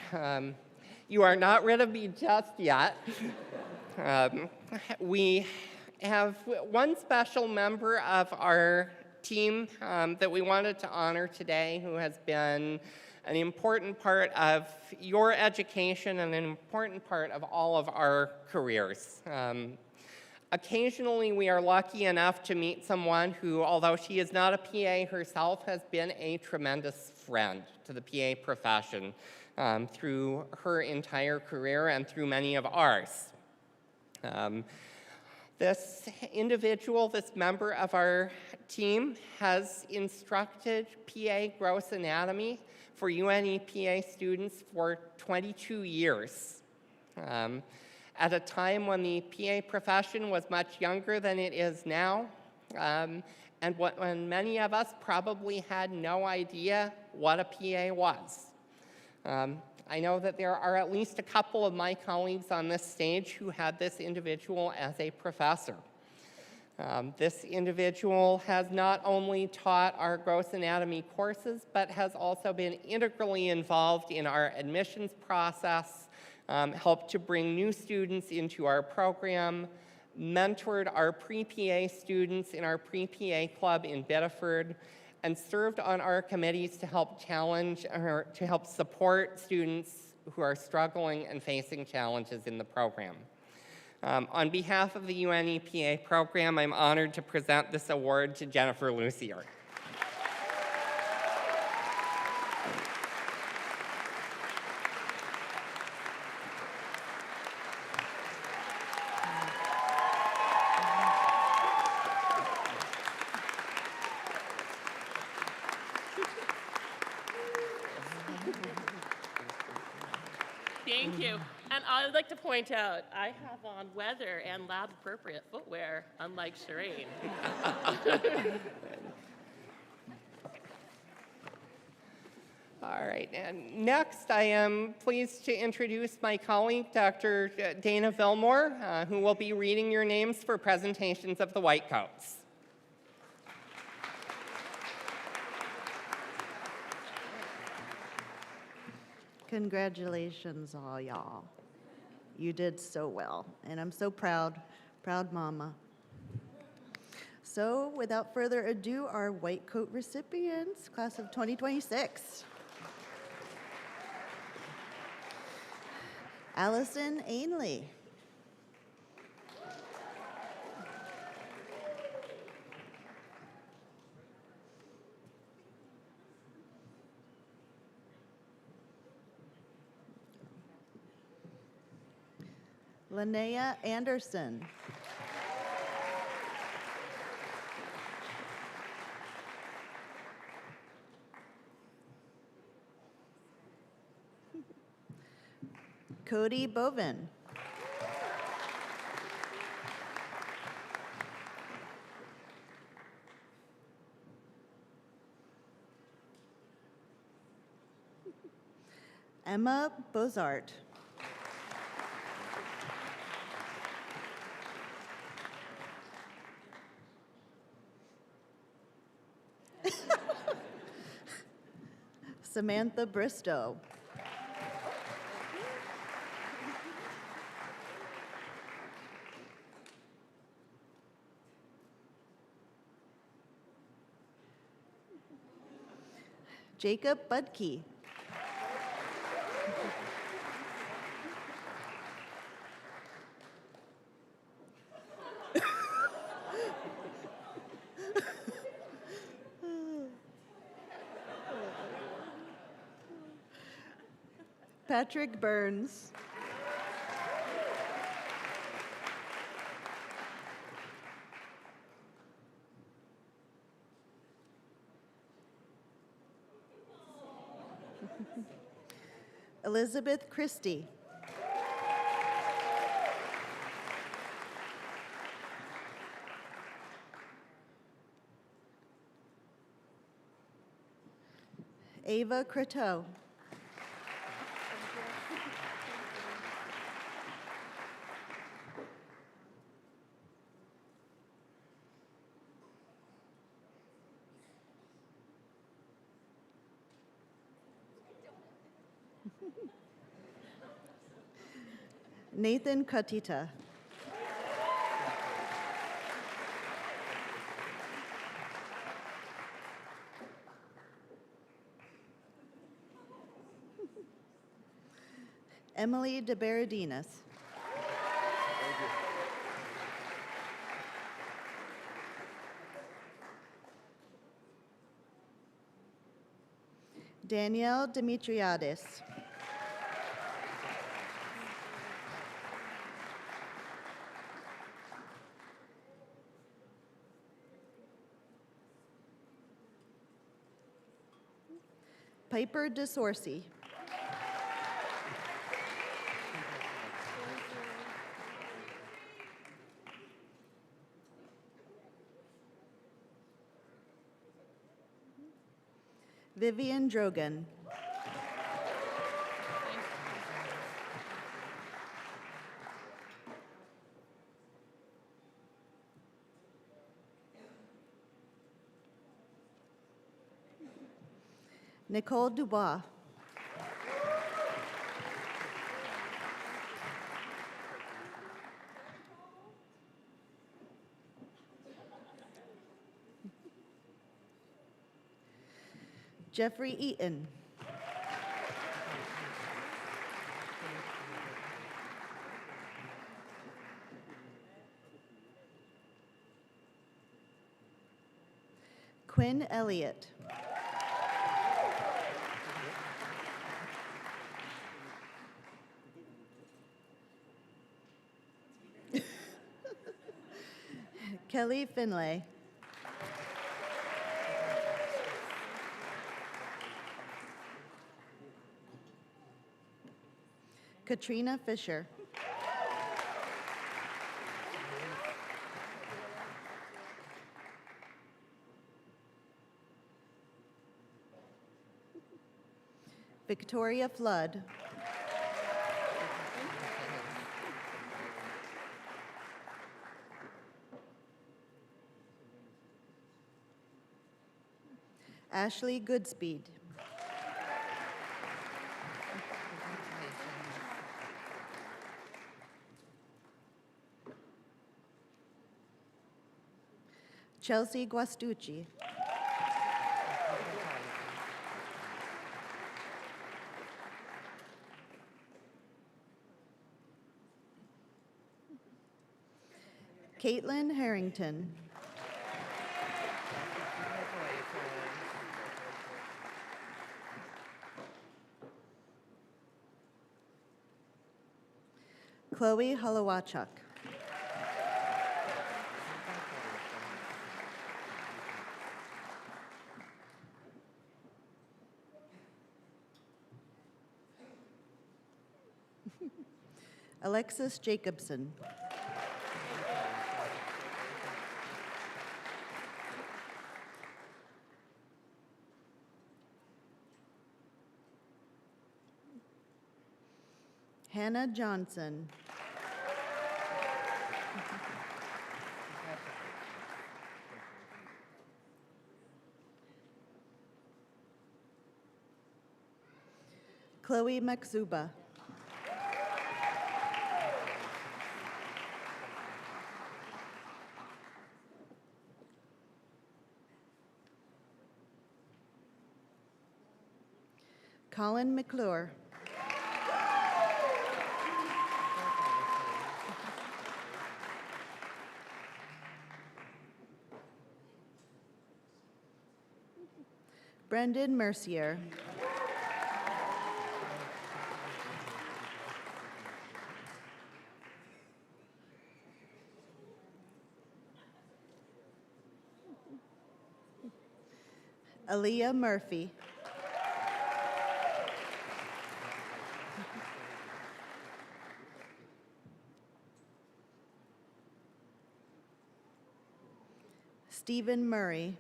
Speaker 4: You are not rid of me just yet. We have one special member of our team that we wanted to honor today who has been an important part of your education and an important part of all of our careers. Occasionally, we are lucky enough to meet someone who, although she is not a PA herself, has been a tremendous friend to the PA profession through her entire career and through many of ours. This individual, this member of our team, has instructed PA gross anatomy for UNE PA students for 22 years. At a time when the PA profession was much younger than it is now, and when many of us probably had no idea what a PA was. I know that there are at least a couple of my colleagues on this stage who had this individual as a professor. This individual has not only taught our gross anatomy courses, but has also been integrally involved in our admissions process, helped to bring new students into our program, mentored our pre-PA students in our pre-PA club in Biddeford, and served on our committees to help challenge or to help support students who are struggling and facing challenges in the program. On behalf of the UNE PA program, I'm honored to present this award to Jennifer Lucier.
Speaker 5: Thank you. And I would like to point out, I have on weather and lab-appropriate footwear, unlike Shireen.
Speaker 4: All right, and next I am pleased to introduce my colleague, Dr. Dana Vilmore, who will be reading your names for presentations of the White Coats.
Speaker 6: Congratulations, all y'all. You did so well, and I'm so proud, proud mama. So, without further ado, our White Coat recipients, class of 2026. Allison Ainley. Linnea Anderson. Cody Bovin. Emma Bozart. Samantha Bristow. Jacob Budke. Patrick Burns. Elizabeth Christie. Ava Croteau. Nathan Katita. Emily de Berardinas. Danielle Dimitriadis. Piper DeSorcy. Vivian Drogan. Nicole Dubois. Jeffrey Eaton. Quinn Elliott. Kelly Finlay. Katrina Fisher. Victoria Flood. Ashley Goodspeed. Chelsea Guastucci. Caitlin Harrington. Chloe Holowachuk. Alexis Jacobson. Hannah Johnson. Chloe Maxuba. Colin McClure. Brendan Mercier. Aaliyah Murphy. Stephen Murray.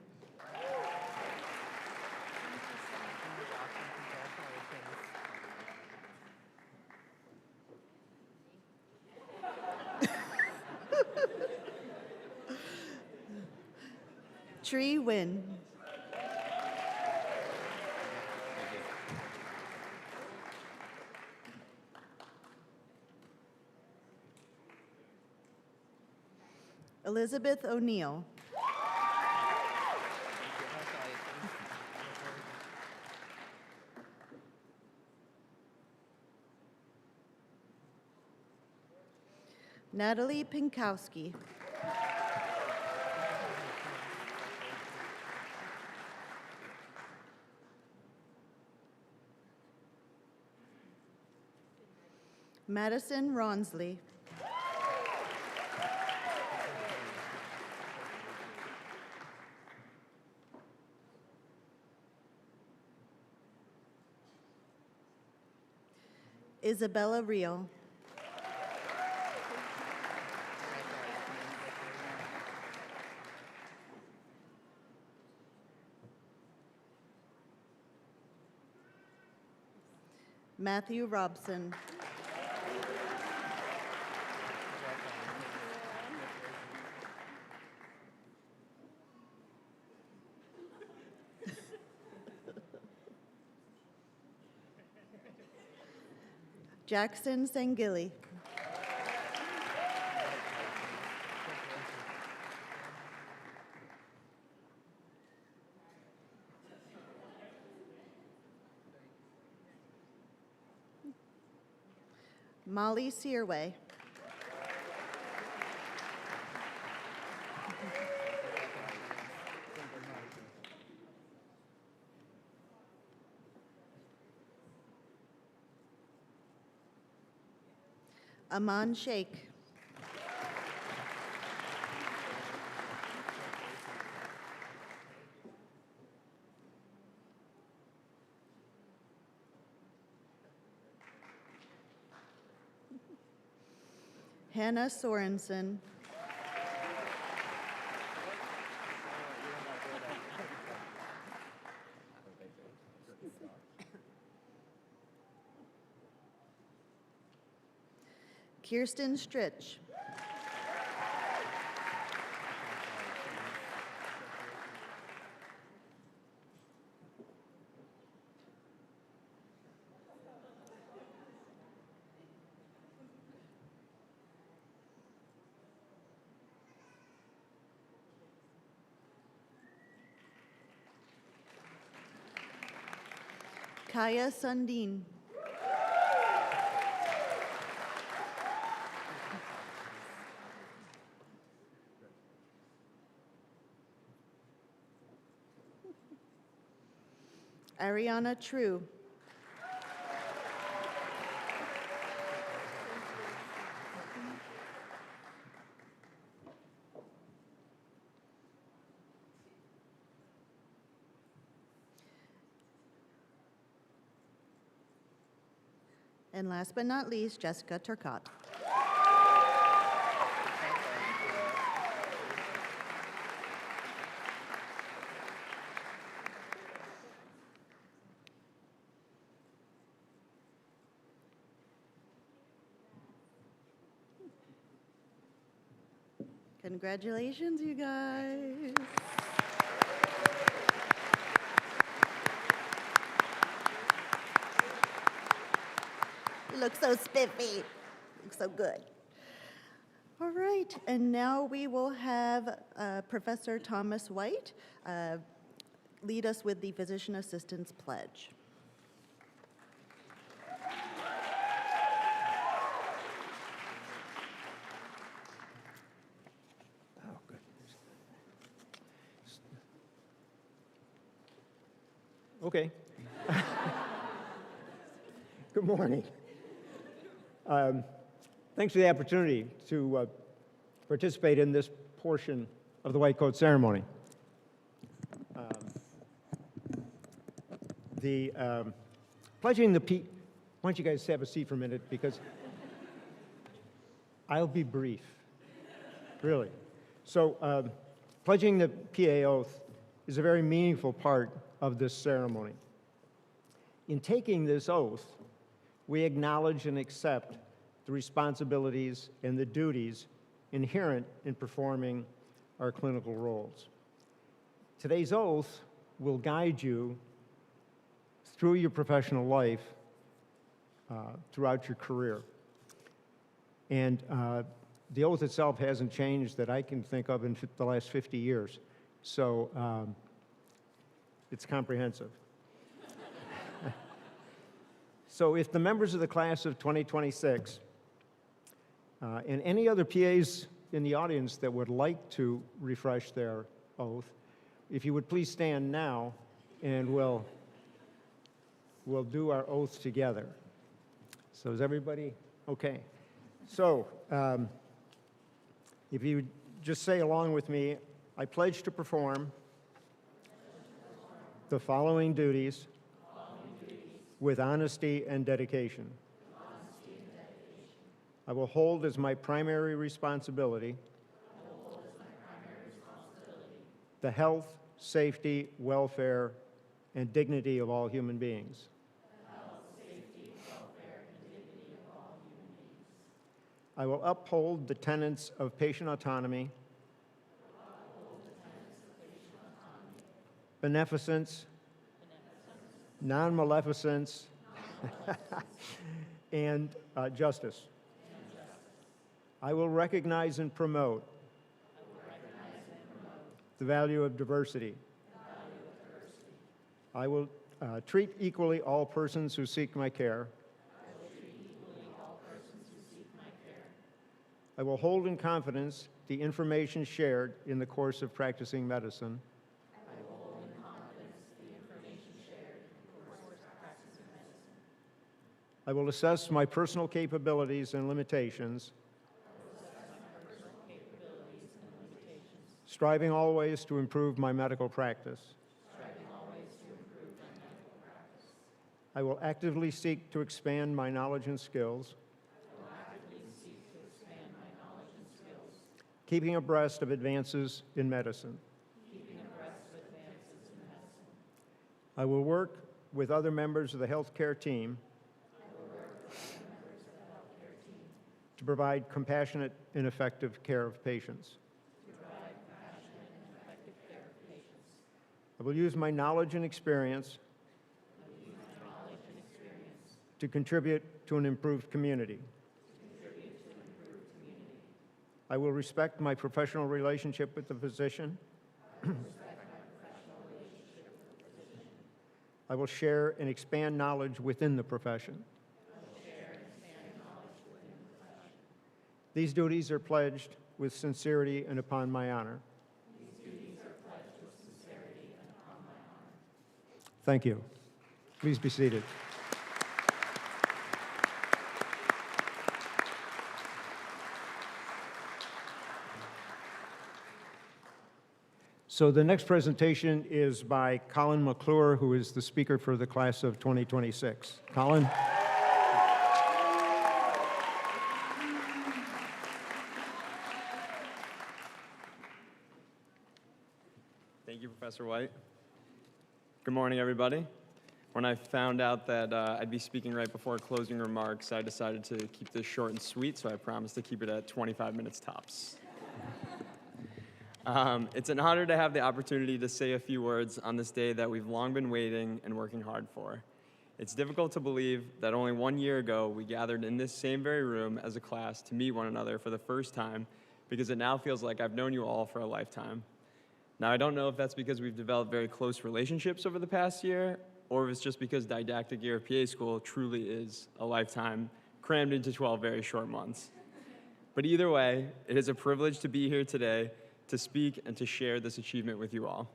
Speaker 6: Tree Wynn. Elizabeth O'Neill. Natalie Pinkowski. Madison Ronsley. Isabella Reel. Matthew Robson. Jackson Sangili. Molly Searway. Aman Sheikh. Hannah Sorensen. Kirsten Stritch. Kaya Sundin. Ariana True. And last but not least, Jessica Turcotte. Congratulations, you guys. You look so spiffy. Look so good. All right, and now we will have Professor Thomas White lead us with the Physician Assistant's Pledge.
Speaker 7: Oh, good. Okay. Good morning. Thanks for the opportunity to participate in this portion of the white coat ceremony. Pledging the why don't you guys have a seat for a minute, because I'll be brief, really. So pledging the PA oath is a very meaningful part of this ceremony. In taking this oath, we acknowledge and accept the responsibilities and the duties inherent in performing our clinical roles. Today's oath will guide you through your professional life, throughout your career. And the oath itself hasn't changed that I can think of in the last 50 years. So it's comprehensive. So if the members of the class of 2026 and any other PAs in the audience that would like to refresh their oath, if you would please stand now, and we'll do our oath together. So is everybody okay? So if you would just say along with me, I pledge to perform the following duties with honesty and dedication. I will hold as my primary responsibility the health, safety, welfare, and dignity of all human beings. I will uphold the tenets of patient autonomy, beneficence, non-maleficence, and justice. I will recognize and promote the value of diversity. I will treat equally all persons who seek my care. I will hold in confidence the information shared in the course of practicing medicine. I will assess my personal capabilities and limitations, striving always to improve my medical practice. I will actively seek to expand my knowledge and skills, keeping abreast of advances in medicine. I will work with other members of the healthcare team to provide compassionate and effective care of patients. I will use my knowledge and experience to contribute to an improved community. I will respect my professional relationship with the physician. I will share and expand knowledge within the profession. These duties are pledged with sincerity and upon my honor. Thank you. Please be seated. So the next presentation is by Colin McClure, who is the speaker for the class of 2026. Colin?
Speaker 8: Professor White. Good morning, everybody. When I found out that I'd be speaking right before closing remarks, I decided to keep this short and sweet, so I promised to keep it at 25 minutes tops. It's an honor to have the opportunity to say a few words on this day that we've long been waiting and working hard for. It's difficult to believe that only 1 year ago we gathered in this same very room as a class to meet one another for the first time, because it now feels like I've known you all for a lifetime. Now, I don't know if that's because we've developed very close relationships over the past year, or if it's just because didactic year of PA school truly is a lifetime crammed into 12 very short months. But either way, it is a privilege to be here today to speak and to share this achievement with you all.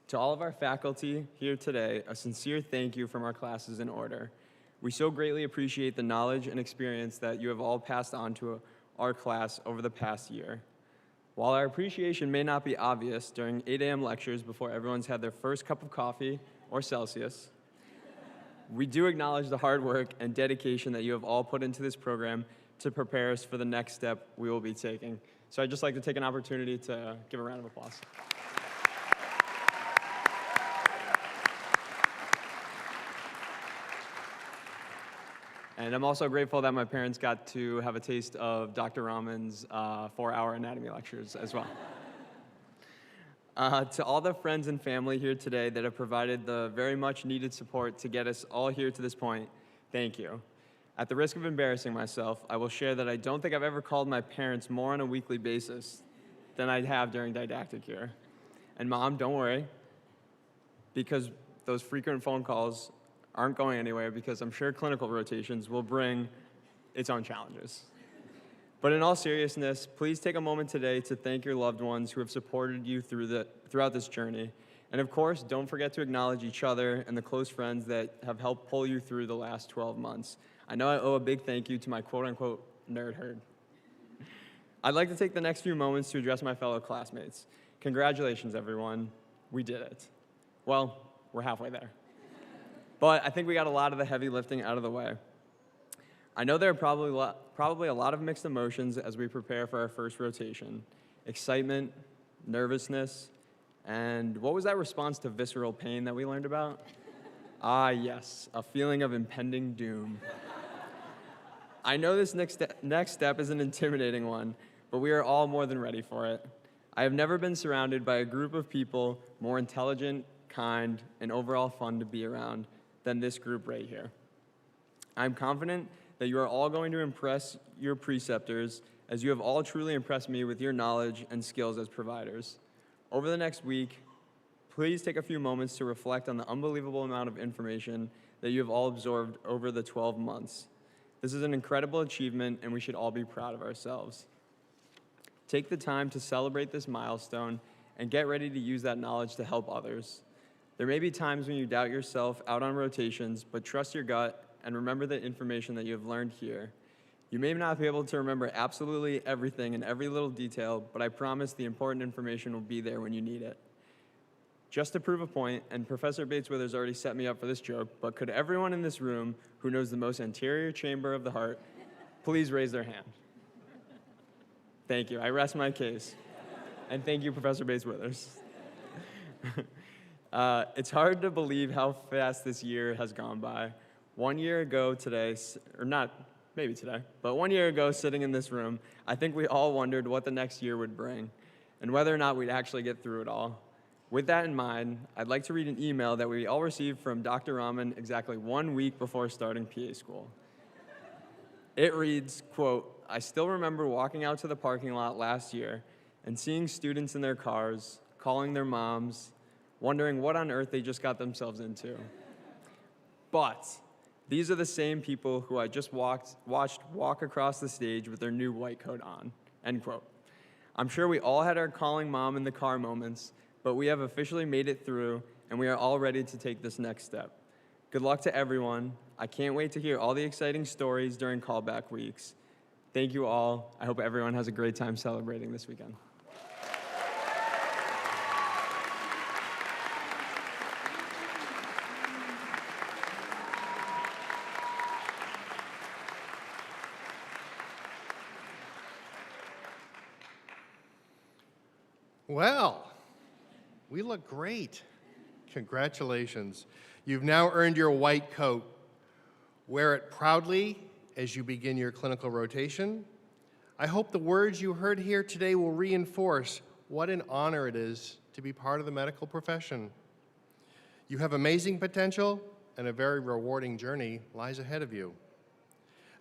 Speaker 8: To all of our faculty here today, a sincere thank you from our classes in order. We so greatly appreciate the knowledge and experience that you have all passed on to our class over the past year. While our appreciation may not be obvious during 8 a.m. lectures before everyone's had their first cup of coffee or Celsius, we do acknowledge the hard work and dedication that you have all put into this program to prepare us for the next step we will be taking. So I'd just like to take an opportunity to give a round of applause. And I'm also grateful that my parents got to have a taste of Dr. Rahman's 4-hour anatomy lectures as well. To all the friends and family here today that have provided the very much needed support to get us all here to this point, thank you. At the risk of embarrassing myself, I will share that I don't think I've ever called my parents more on a weekly basis than I have during didactic year. And Mom, don't worry, because those frequent phone calls aren't going anywhere, because I'm sure clinical rotations will bring its own challenges. But in all seriousness, please take a moment today to thank your loved ones who have supported you throughout this journey. And of course, don't forget to acknowledge each other and the close friends that have helped pull you through the last 12 months. I know I owe a big thank you to my quote-unquote nerd herd. I'd like to take the next few moments to address my fellow classmates. Congratulations, everyone. We did it. Well, we're halfway there. But I think we got a lot of the heavy lifting out of the way. I know there are probably a lot of mixed emotions as we prepare for our first rotation. Excitement, nervousness, and what was that response to visceral pain that we learned about? Ah, yes, a feeling of impending doom. I know this next step is an intimidating one, but we are all more than ready for it. I have never been surrounded by a group of people more intelligent, kind, and overall fun to be around than this group right here. I'm confident that you are all going to impress your preceptors, as you have all truly impressed me with your knowledge and skills as providers. Over the next week, please take a few moments to reflect on the unbelievable amount of information that you have all absorbed over the 12 months. This is an incredible achievement, and we should all be proud of ourselves. Take the time to celebrate this milestone and get ready to use that knowledge to help others. There may be times when you doubt yourself out on rotations, but trust your gut and remember the information that you have learned here. You may not be able to remember absolutely everything in every little detail, but I promise the important information will be there when you need it. Just to prove a point, and Professor Bates-Withers already set me up for this joke, but could everyone in this room who knows the most anterior chamber of the heart please raise their hand? Thank you. I rest my case. And thank you, Professor Bates-Withers. It's hard to believe how fast this year has gone by. 1 year ago today, or not maybe today, but 1 year ago sitting in this room, I think we all wondered what the next year would bring and whether or not we'd actually get through it all. With that in mind, I'd like to read an email that we all received from Dr. Rahman exactly 1 week before starting PA school. It reads, quote, "I still remember walking out to the parking lot last year and seeing students in their cars, calling their moms, wondering what on earth they just got themselves into. But these are the same people who I just watched walk across the stage with their new white coat on," end quote. I'm sure we all had our calling mom in the car moments, but we have officially made it through, and we are all ready to take this next step. Good luck to everyone. I can't wait to hear all the exciting stories during callback weeks. Thank you all. I hope everyone has a great time celebrating this weekend.
Speaker 1: Well, We look great. Congratulations. You've now earned your white coat. Wear it proudly as you begin your clinical rotation. I hope the words you heard here today will reinforce what an honor it is to be part of the medical profession. You have amazing potential, and a very rewarding journey lies ahead of you.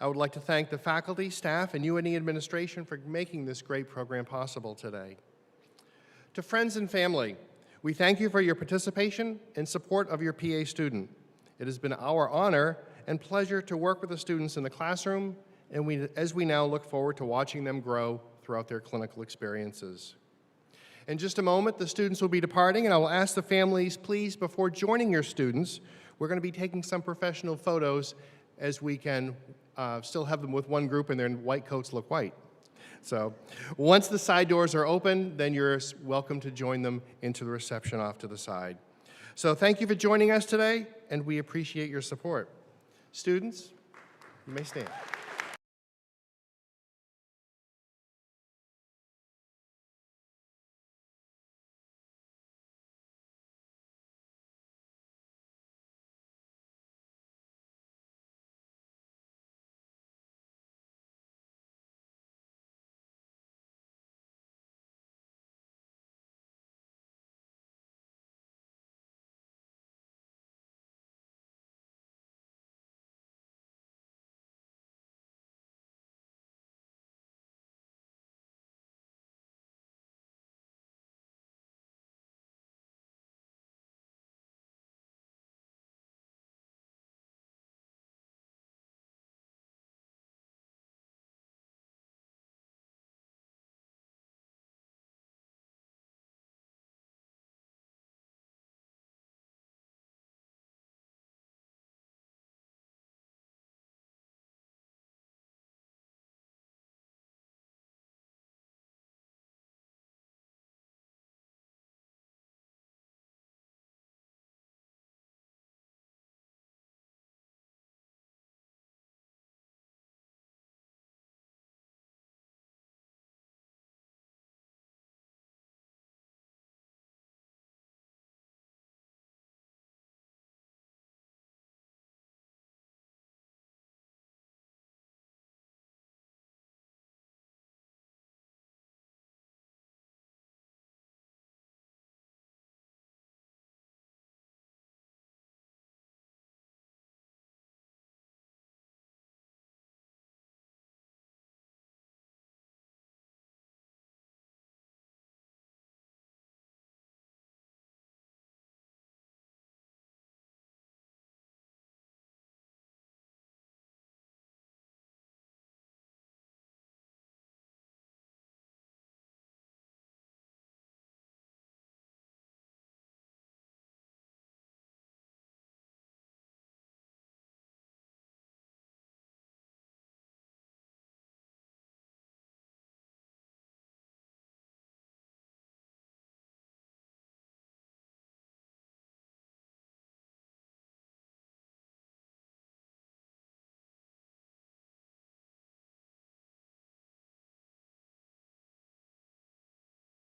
Speaker 1: I would like to thank the faculty, staff, and UNE administration for making this great program possible today. To friends and family, we thank you for your participation and support of your PA student. It has been our honor and pleasure to work with the students in the classroom, and as we now look forward to watching them grow throughout their clinical experiences. In just a moment, the students will be departing, and I will ask the families, please, before joining your students, we're going to be taking some professional photos as we can still have them with one group and their white coats look white. So once the side doors are open, then you're welcome to join them into the reception off to the side. So thank you for joining us today, and we appreciate your support. Students, you may stand.